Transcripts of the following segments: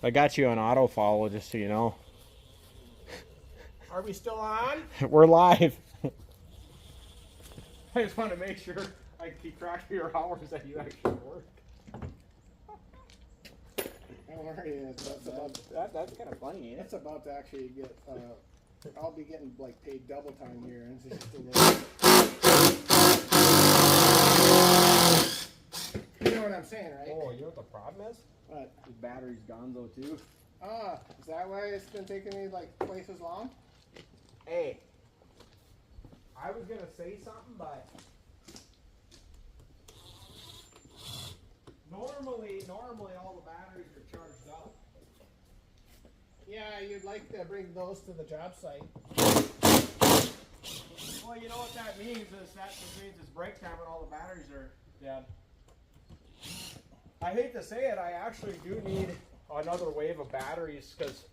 I got you on auto follow, just so you know. Are we still on? We're live. I just want to make sure I keep track of your hours that you actually work. Don't worry, That's kind of funny, ain't it? it's about to actually get. I'll be getting like paid double time here, and it's just a little. You know what I'm saying, right? Oh, you know what the problem is? What? His battery's gone though too. Is that why it's been taking me like twice as long? Hey, I was gonna say something, but normally all the batteries are charged up. Yeah, you'd like to bring those to the job site. Well, you know what that means is that just means it's break time when all the batteries are dead. I hate to say it, I actually do need another wave of batteries because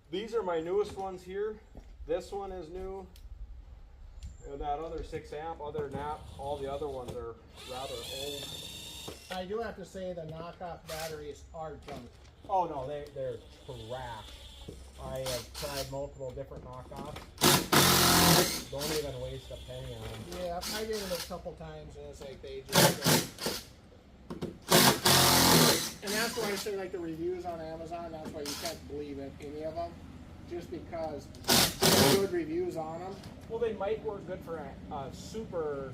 these are my newest ones here. This one is new. And that other 6 amp, other than that, all the other ones are rather old. I do have to say the knockoff batteries are junk. Oh no, they're trash. I have tried multiple different knockoffs. Don't even waste a penny on them. Yeah, I did them a couple times, and it's like they just. And that's why I say like the reviews on Amazon. That's why you can't believe any of them, just because there's good reviews on them. Well, they might work good for a super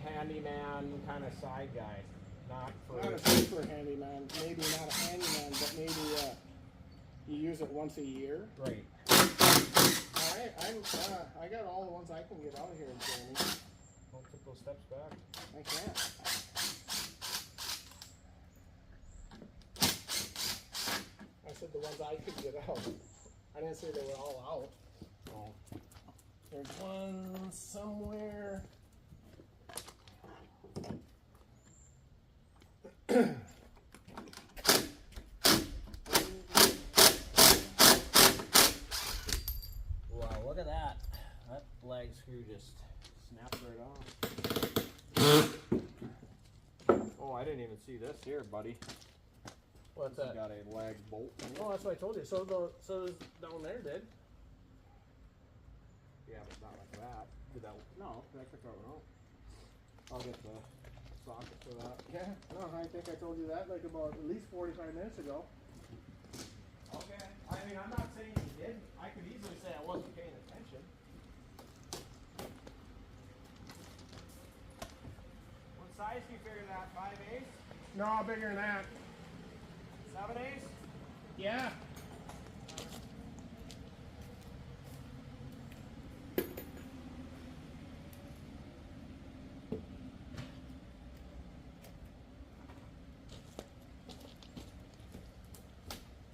handyman kind of side guy, not for. Not a super handyman, maybe not a handyman, but maybe you use it once a year. Right. I got all the ones I can get out of here, Jamie. Don't take those steps back. I can't. I said the ones I could get out. I didn't say they were all out. Oh. There's one somewhere. Wow, look at that. That lag screw just snapped right off. Oh, I didn't even see this here, buddy. What's This that? has got a lag bolt in it. Oh, that's what I told you. So down there did. Yeah, but not like that. Did that? No, that could throw it out. I'll get the socket for that. Yeah, no, I think I told you that like about at least 45 minutes ago. Okay. I mean, I'm not saying you didn't. I could easily say I wasn't paying attention. What size do you figure that? 5/8? No, bigger than that. 7/8? Yeah.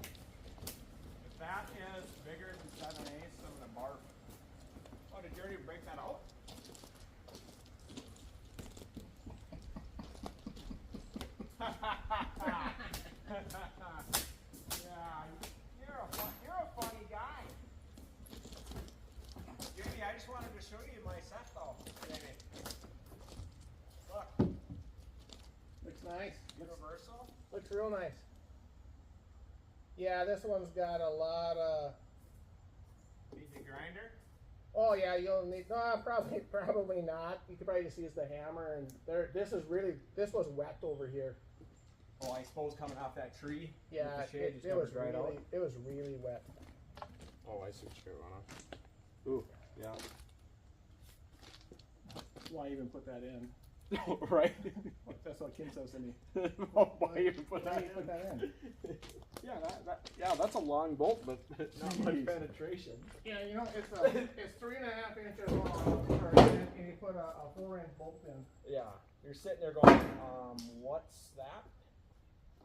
If that is bigger than 7/8, I'm gonna barf. Oh, did you already break that out? Yeah, you're a funny guy. Jamie, I just wanted to show you my set though. Jamie. Look, Looks nice. universal. Looks real nice. Yeah, this one's got a lot of. Need the grinder? Oh yeah, you'll need. No, probably not. You could probably just use the hammer, and there. This was wet over here. Oh, I suppose coming off that tree. Yeah, with the shade, just it never was dried out. really, it was really wet. Oh, I see what you're going on. Ooh, yeah. Why even put that in? Right? That's what Kim says to me. Why even put Why that you put that in? Yeah, that's a long bolt, but not much Jeez. penetration. Yeah, you know it's 3.5 inches long, and you put a 4-inch bolt in. Yeah, you're sitting there going, what's that?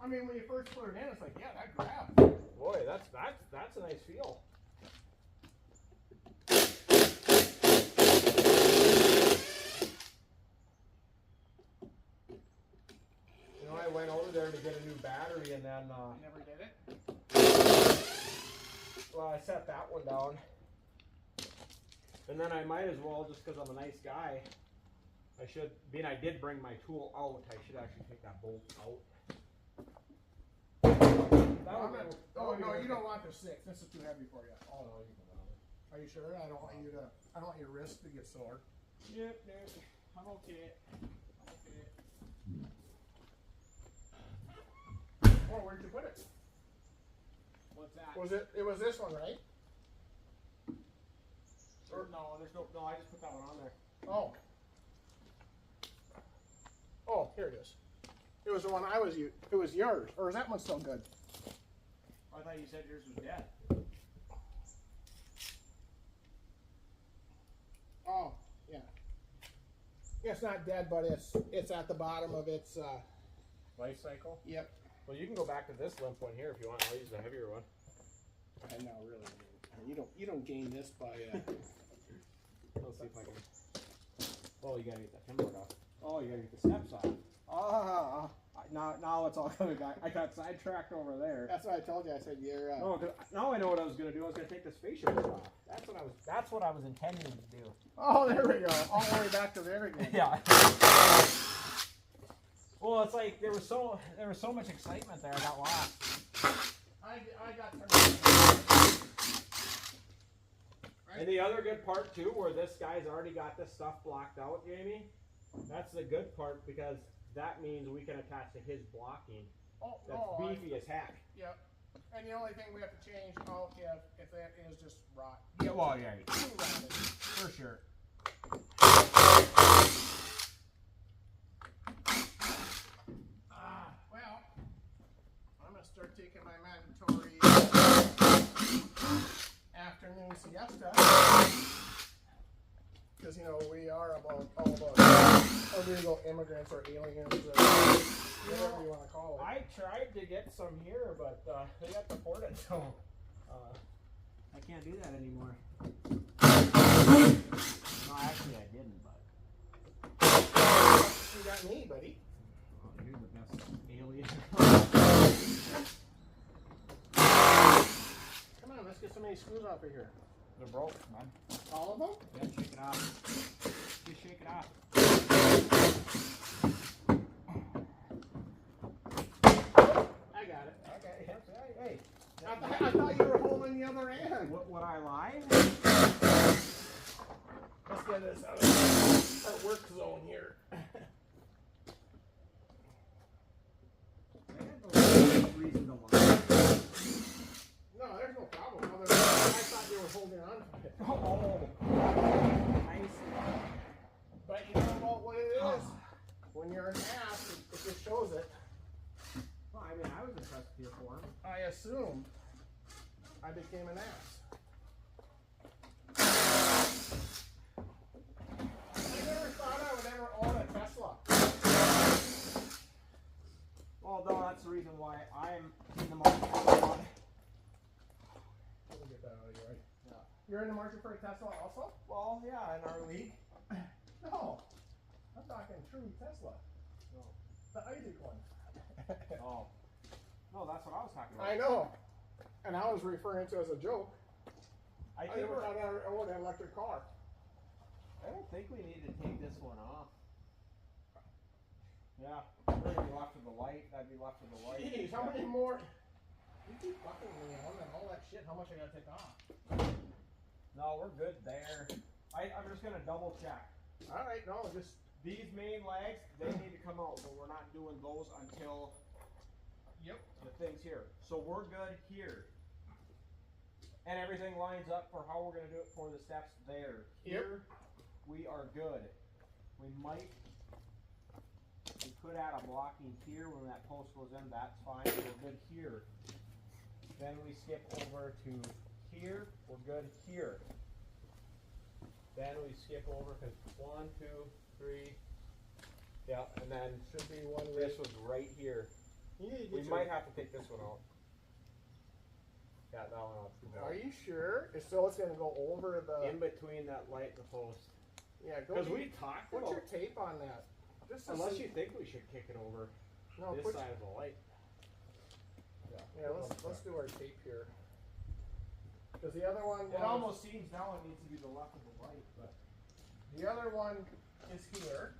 I mean, when you first put it in, it's like, yeah, that grabs. Boy, that's a nice feel. You know, I went over there to get a new battery, and then You never did it? well, I set that one down. And then I might as well, just because I'm a nice guy, I should, being I did bring my tool out, I should actually take that bolt out. Oh no, you don't want the 6. This is too heavy for you. Oh no, you can have it. Are you sure? I don't want you to. I don't want your wrist to get sore. Yep, I'm okay. Oh, where'd you put it? What's that? Was it? It was this one, right? Or, no, there's no. No, I just put that one on there. Oh. Oh, here it is. It was the one I was. It was yours, or is that one still good? I thought you said yours was dead. Oh, yeah. It's not dead, but it's at the bottom of its. Life cycle. Yep. Well, you can go back to this limp one here if you want. I'll use the heavier one. I know, really. You don't gain this by. Let's see if I can. Oh, you gotta get that timber off. Oh, you gotta get the steps off. Ah, now it's all coming back. I got sidetracked over there. That's what I told you. I said you're. No, 'cause now I know what I was gonna do. I was gonna take this fascia off. That's what I was intending to do. Oh, there we go. All the way back to there again. Yeah. Well, it's like there was so much excitement there. I got lost. I got turned. And the other good part too, where this guy's already got this stuff blocked out, Jamie. That's the good part because that means we can attach to his blocking. Oh, That's beefy as heck. Yep. And the only thing we have to change, if that is just rot. Yeah, well, yeah, Too rotted. for sure. Well, I'm gonna start taking my mandatory afternoon siesta because we are all about illegal immigrants or aliens or whatever you want to call it. I tried to get some here, but they got deported, so I can't do that anymore. No, actually I didn't, but You got me, buddy. oh, you're the best alien. Come on, let's get some of these screws off of here. They're broke, man. All of them? Yeah, shake it off. Just shake it off. I got it. Okay, hey. I thought you were holding the other end. Would I lie? Let's get this out of our work zone here. Reason to lie. No, there's no problem. Other than I thought you were holding on to it. Oh, nice. But you know what it is? When you're an ass, it just shows it. Well, I mean, I was impressed with your form. I assumed I became an ass. I never thought I would ever own a Tesla. Well, no, that's the reason why I'm in the market for one. Let me get that out of here, right? Yeah. You're in the market for a Tesla also? Well, yeah, in our league. No. I'm talking true Tesla. No. The Isaac one. Oh. No, that's what I was talking about. I know. And I was referring to it as a joke. I I think never thought I owned an electric car. I don't think we need to take this one off. Yeah, we're gonna be left with the light. That'd be left with the light. Jeez, how many more? You keep fucking me on and all that shit. How much I gotta take off? No, we're good there. I'm just gonna double check. All right, no, just These main legs, they need to come out, but we're not doing those until the thing's here. So we're good here. And everything lines up for how we're gonna do it for the steps there. Here, we are good. We could add a blocking here when that post goes in, that's fine, we're good here. Then we skip over to here, we're good here. Then we skip over, cause 1, 2, 3, yeah, and then should be one this was right here. We might have to take this one out. Yeah, that one out. Are you sure? So it's gonna go over the. In between that light and the post. Yeah, go. Because we talked Put about, your tape on that. Just to unless see. you think we should kick it over No, this put. side of the light. Yeah, let's do our tape here. Because the other one. It almost seems now it needs to be the left of the light, but The other one is here.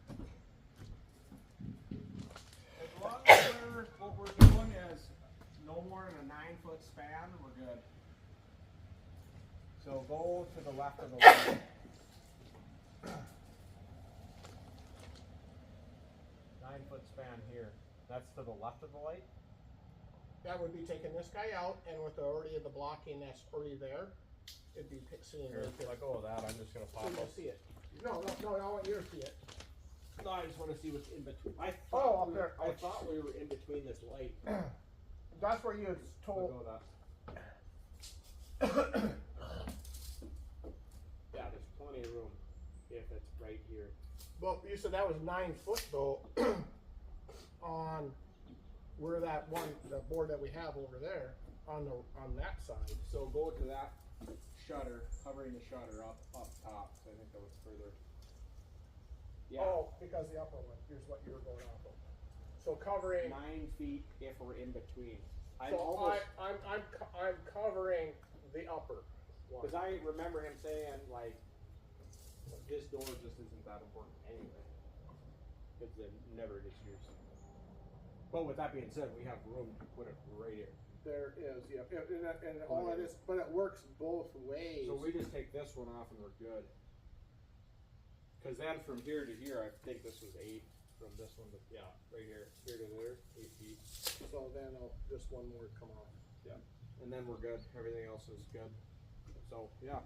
as long as what we're doing is no more than a 9-foot span, we're good. So go to the left of the light. 9-foot span here. That's to the left of the light? That would be taking this guy out, and with already the blocking that's already there, it'd be seeing Here, right there. let go of that. I'm just gonna So pop you up. can see it. No, I want you to see it. No, I just want to see what's in between. I Oh, thought up we there. I thought we were in between this light. That's where you Let told. go of that. Yeah, there's plenty of room if it's right here. Well, you said that was 9 foot though, on where that one, the board that we have over there, on that side. So go to that shutter, covering the shutter up top. So I think that was further. Yeah. Oh, because the upper one. Here's what you were going off of. So covering. 9 feet if we're in between. So I'm covering the upper one. Because I remember him saying like, this door just isn't that important anyway, because it never gets used. But with that being said, we have room to put it right here. There is, yeah, and all that is, but it works both ways. So we just take this one off and we're good. Because then from here to here, I think this was 8. From this one to, yeah, right here to there, 8 feet. So then just one more come off. Yeah, and then we're good. Everything else is good. So yeah.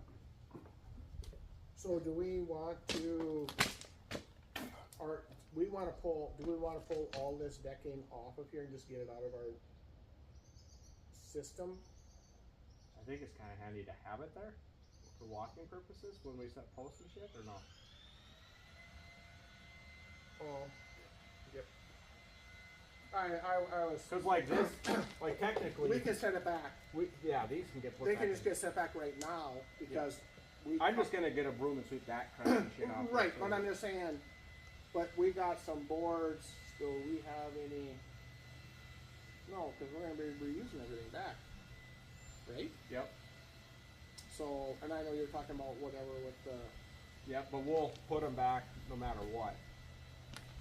So do we want to, do we want to pull all this decking off of here and just get it out of our system? I think it's kind of handy to have it there for walking purposes when we set posts and shit, or not? Oh, yep. I was. Because like this, like technically, We can set it back. these can get put They back can just in. get set back right now because we. I'm just gonna get a broom and sweep that crap and shit off. Right, but I'm just saying, but we got some boards, do we have any? No, because we're gonna be reusing everything back, right? Yep. So, and I know you're talking about whatever with the. Yep, but we'll put them back no matter what.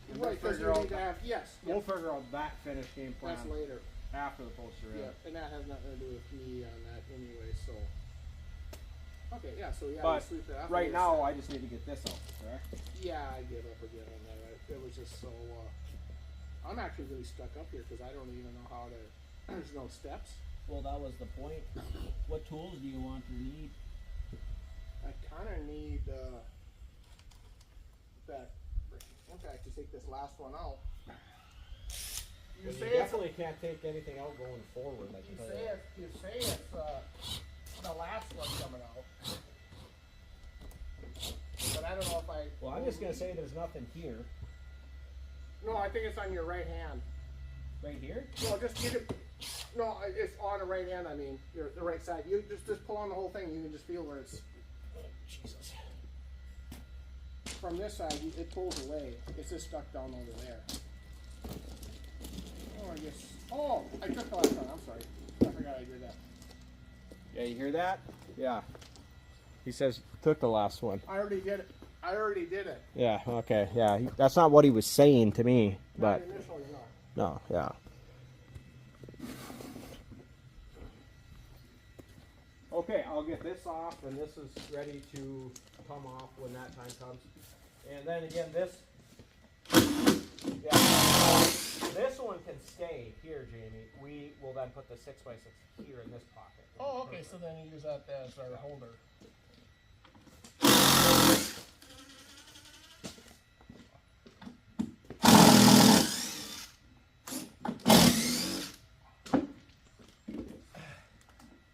And Right, because you need to have, yes, We'll yep, figure out that finished game plan that's later, after the posts are in. yeah, and that has nothing to do with me on that anyway, so. Okay, yeah, so yeah, But we sweep that. right now, I just need to get this out, correct? Yeah, I give up again on that, it was just so, I'm actually really stuck up here, cause I don't even know how to, there's no steps. Well, that was the point. What tools do you want or need? I kinda need, that, in fact, to take this last one out. You You say it's, definitely can't take anything out going forward, like you say it's, the last one coming out. But I don't know if I. Well, I'm just gonna say there's nothing here. No, I think it's on your right hand. Right here? No, just get it, no, it's on the right hand, I mean, the right side. You just pull on the whole thing, you can just feel where it's. Jesus. From this side, it pulls away. It's just stuck down over there. Oh, I guess. Oh, I took the last one. I'm sorry. I forgot I did that. Yeah, you hear that? Yeah. He says took the last one. I already did it. I already did it. Yeah. Okay. Yeah. That's not what he was saying to me, but Not initially, no. no. Yeah. Okay, I'll get this off, and this is ready to come off when that time comes. And then again, this one can stay here, Jamie. We will then put the 6x6 here in this pocket. Oh, okay. So then you use that as our holder.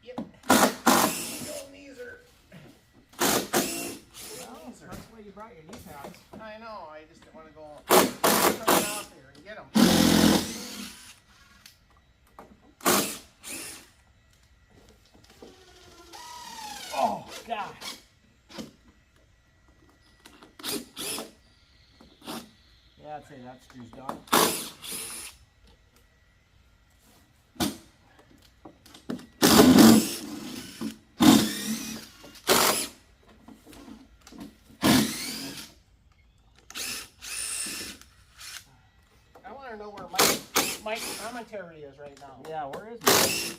Yep. That's why you brought your knee pads. I know. I just didn't want to go coming off here and get them. Oh, God. Yeah, I'd say that screw's done. I want to know where my Mike's commentary is right now. Yeah, where is Mike?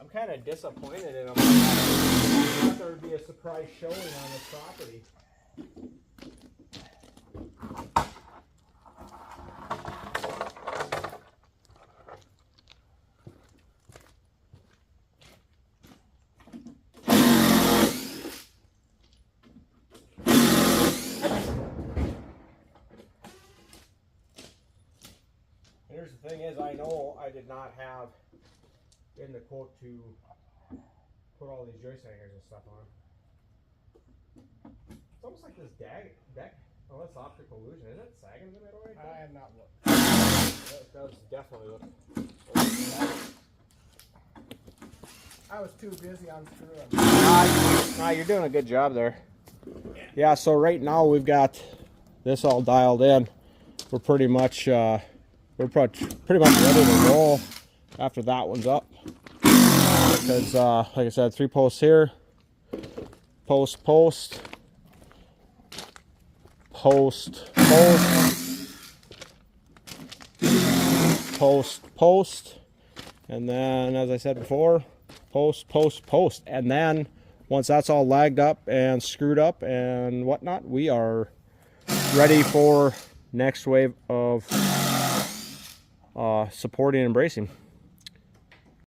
I'm kind of disappointed in him. I thought there would be a surprise showing on this property. Here's the thing is, I know I did not have in the quote to put all these joist hangers and stuff on. It's almost like this deck. Oh, that's optical illusion. Is it sagging in the middle right I there? have not looked. That does definitely look. I was too busy on screwing. Nah, you're doing a good job there. Yeah, so right now we've got this all dialed in. We're pretty much pretty much ready to roll after that one's up. Because like I said, 3 posts here, post, post, post, post, post, post, and then, as I said before, post, post, post. And then once that's all lagged up and screwed up and whatnot, we are ready for next wave of supporting and bracing.